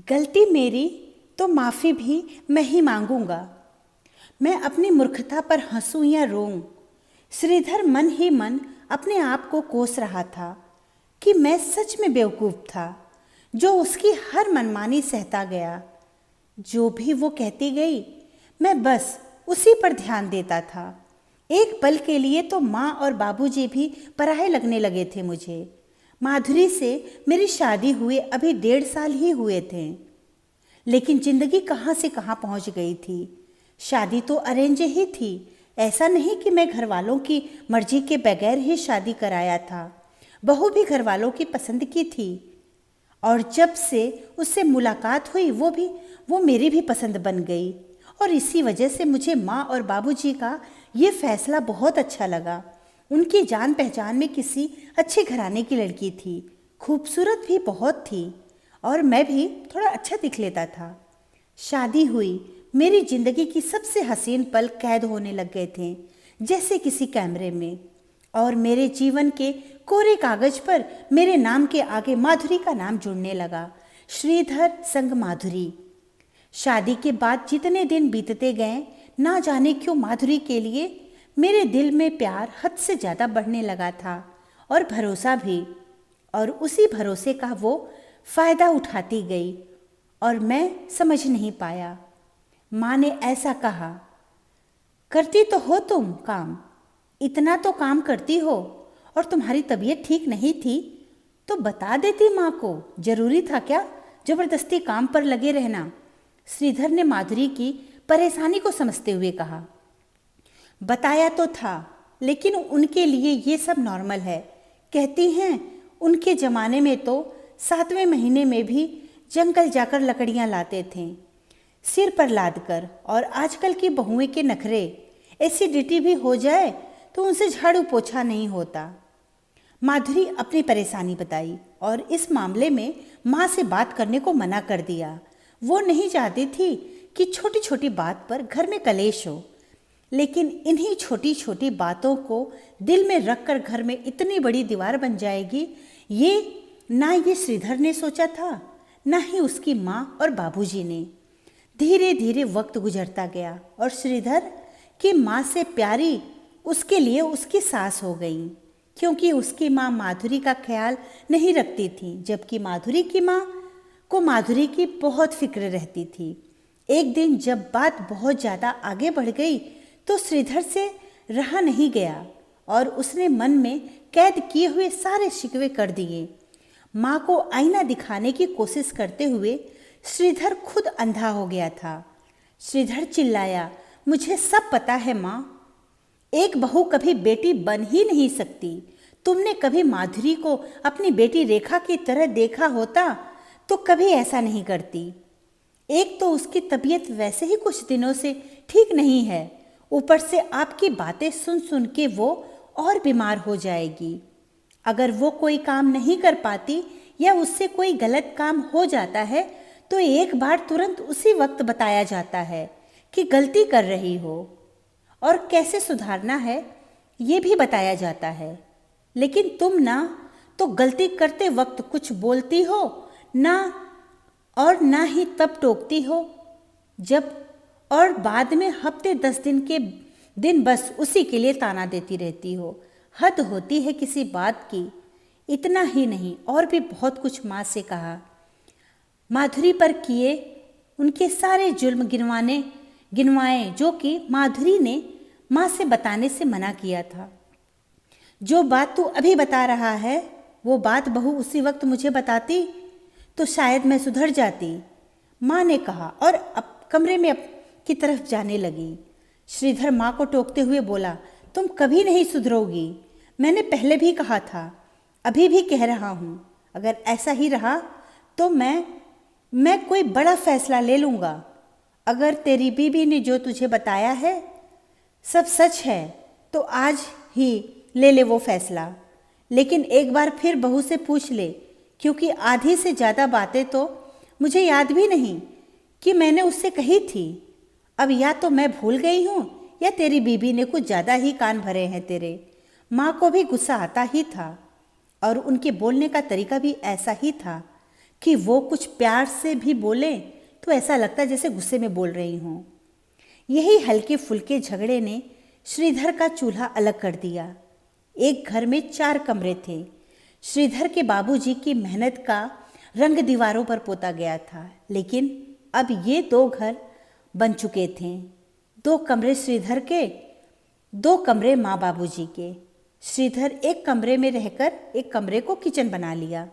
गलती मेरी तो माफ़ी भी मैं ही मांगूंगा। मैं अपनी मूर्खता पर हंसूं या रोऊं। श्रीधर मन ही मन अपने आप को कोस रहा था कि मैं सच में बेवकूफ़ था जो उसकी हर मनमानी सहता गया। जो भी वो कहती गई मैं बस उसी पर ध्यान देता था। एक पल के लिए तो माँ और बाबूजी भी पराये लगने लगे थे मुझे। माधुरी से मेरी शादी हुए अभी 1.5 साल ही हुए थे, लेकिन जिंदगी कहाँ से कहाँ पहुँच गई थी। शादी तो अरेंज ही थी, ऐसा नहीं कि मैं घर वालों की मर्जी के बगैर ही शादी कराया था। बहू भी घर वालों की पसंद की थी, और जब से उससे मुलाकात हुई वो मेरी भी पसंद बन गई। और इसी वजह से मुझे माँ और बाबूजी का ये फैसला बहुत अच्छा लगा। उनकी जान पहचान में किसी अच्छे घराने की लड़की थी, खूबसूरत भी बहुत थी, और मैं भी थोड़ा अच्छा दिख लेता था। शादी हुई, मेरी जिंदगी की सबसे हसीन पल कैद होने लग गए थे जैसे किसी कैमरे में, और मेरे जीवन के कोरे कागज पर मेरे नाम के आगे माधुरी का नाम जुड़ने लगा, श्रीधर संग माधुरी। शादी के बाद जितने दिन बीतते गए, ना जाने क्यों माधुरी के लिए मेरे दिल में प्यार हद से ज़्यादा बढ़ने लगा था, और भरोसा भी। और उसी भरोसे का वो फ़ायदा उठाती गई, और मैं समझ नहीं पाया। माँ ने ऐसा कहा, करती तो हो तुम काम, इतना तो काम करती हो, और तुम्हारी तबीयत ठीक नहीं थी तो बता देती माँ को, जरूरी था क्या जबरदस्ती काम पर लगे रहना। श्रीधर ने माधुरी की परेशानी को समझते हुए कहा, बताया तो था, लेकिन उनके लिए ये सब नॉर्मल है। कहती हैं उनके ज़माने में तो 7वें महीने में भी जंगल जाकर लकड़ियाँ लाते थे सिर पर लाद कर, और आजकल की बहुएं के नखरे, एसिडिटी भी हो जाए तो उनसे झाड़ू पोछा नहीं होता। माधुरी अपनी परेशानी बताई, और इस मामले में माँ से बात करने को मना कर दिया। वो नहीं चाहती थी कि छोटी छोटी बात पर घर में कलेश हो, लेकिन इन्हीं छोटी छोटी बातों को दिल में रखकर घर में इतनी बड़ी दीवार बन जाएगी, ये श्रीधर ने सोचा था, ना ही उसकी माँ और बाबूजी ने। धीरे धीरे वक्त गुजरता गया, और श्रीधर की माँ से प्यारी उसके लिए उसकी सास हो गई, क्योंकि उसकी माँ माधुरी का ख्याल नहीं रखती थी, जबकि माधुरी की माँ को माधुरी की बहुत फिक्र रहती थी। एक दिन जब बात बहुत ज़्यादा आगे बढ़ गई तो श्रीधर से रहा नहीं गया, और उसने मन में कैद किए हुए सारे शिकवे कर दिए। माँ को आईना दिखाने की कोशिश करते हुए श्रीधर खुद अंधा हो गया था। श्रीधर चिल्लाया, मुझे सब पता है माँ, एक बहू कभी बेटी बन ही नहीं सकती। तुमने कभी माधुरी को अपनी बेटी रेखा की तरह देखा होता तो कभी ऐसा नहीं करती। एक तो उसकी तबीयत वैसे ही कुछ दिनों से ठीक नहीं है, ऊपर से आपकी बातें सुन सुन के वो और बीमार हो जाएगी। अगर वो कोई काम नहीं कर पाती या उससे कोई गलत काम हो जाता है तो एक बार तुरंत उसी वक्त बताया जाता है कि गलती कर रही हो, और कैसे सुधारना है ये भी बताया जाता है। लेकिन तुम ना तो गलती करते वक्त कुछ बोलती हो ना, और ना ही तब टोकती हो जब, और बाद में हफ्ते 10 दिन के दिन बस उसी के लिए ताना देती रहती हो। हद होती है किसी बात की। इतना ही नहीं, और भी बहुत कुछ माँ से कहा। माधुरी पर किए उनके सारे जुल्म गिनवाए जो कि माधुरी ने माँ से बताने से मना किया था। जो बात तू अभी बता रहा है वो बात बहू उसी वक्त मुझे बताती तो शायद मैं सुधर जाती, माँ ने कहा, और अब कमरे में की तरफ जाने लगी। श्रीधर माँ को टोकते हुए बोला, तुम कभी नहीं सुधरोगी। मैंने पहले भी कहा था, अभी भी कह रहा हूँ, अगर ऐसा ही रहा तो मैं कोई बड़ा फैसला ले लूँगा। अगर तेरी बीबी ने जो तुझे बताया है सब सच है तो आज ही ले ले वो फैसला, लेकिन एक बार फिर बहू से पूछ ले, क्योंकि आधी से ज़्यादा बातें तो मुझे याद भी नहीं कि मैंने उससे कही थी। अब या तो मैं भूल गई हूँ या तेरी बीबी ने कुछ ज़्यादा ही कान भरे हैं तेरे। माँ को भी गुस्सा आता ही था, और उनके बोलने का तरीका भी ऐसा ही था। कि वो कुछ प्यार से भी बोले तो ऐसा लगता जैसे गुस्से में बोल रही हों। यही हल्के फुल्के झगड़े ने श्रीधर का चूल्हा अलग कर दिया। एक घर में 4 कमरे थे। श्रीधर के बाबूजी की मेहनत का रंग दीवारों पर पोता गया था, लेकिन अब ये 2 घर बन चुके थे। 2 कमरे श्रीधर के, 2 कमरे माँ बाबूजी के। श्रीधर एक कमरे में रहकर एक कमरे को किचन बना लिया।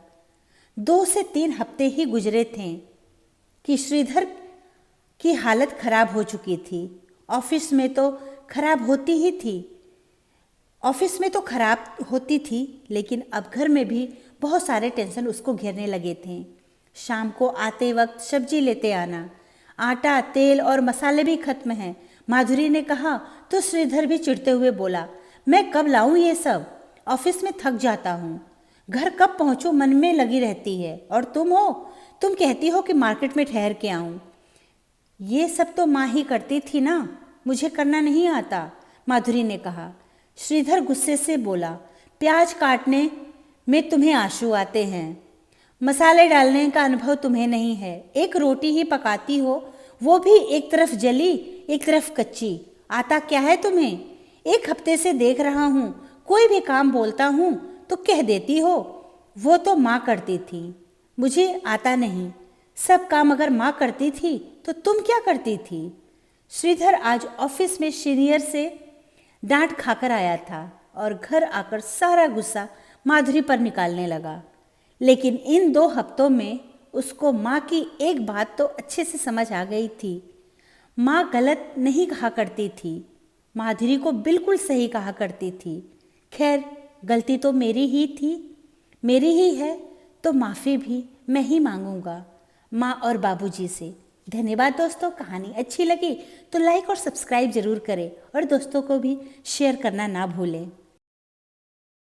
2 से 3 हफ्ते ही गुजरे थे कि श्रीधर की हालत खराब हो चुकी थी। ऑफिस में तो खराब होती थी, लेकिन अब घर में भी बहुत सारे टेंशन उसको घेरने लगे थे। शाम को आते वक्त सब्जी लेते आना, आटा, तेल और मसाले भी खत्म हैं, माधुरी ने कहा तो श्रीधर भी चिढ़ते हुए बोला, मैं कब लाऊं ये सब? ऑफिस में थक जाता हूँ, घर कब पहुँचूं मन में लगी रहती है। और तुम कहती हो कि मार्केट में ठहर के आऊँ। ये सब तो माँ ही करती थी ना, मुझे करना नहीं आता, माधुरी ने कहा। श्रीधर गुस्से से बोला, प्याज काटने में तुम्हें आंसू आते हैं, मसाले डालने का अनुभव तुम्हें नहीं है। एक रोटी ही पकाती हो, वो भी एक तरफ जली एक तरफ कच्ची। आता क्या है तुम्हें? 1 हफ्ते से देख रहा हूँ, कोई भी काम बोलता हूँ तो कह देती हो वो तो माँ करती थी, मुझे आता नहीं। सब काम अगर माँ करती थी तो तुम क्या करती थी? श्रीधर आज ऑफिस में सीनियर से डांट खाकर आया था और घर आकर सारा गुस्सा माधुरी पर निकालने लगा। लेकिन इन 2 हफ्तों में उसको माँ की एक बात तो अच्छे से समझ आ गई थी। माँ गलत नहीं कहा करती थी, माधुरी को बिल्कुल सही कहा करती थी। खैर, गलती तो मेरी ही है, तो माफ़ी भी मैं ही मांगूंगा माँ और बाबूजी से। धन्यवाद दोस्तों। कहानी अच्छी लगी तो लाइक और सब्सक्राइब ज़रूर करें और दोस्तों को भी शेयर करना ना भूलें।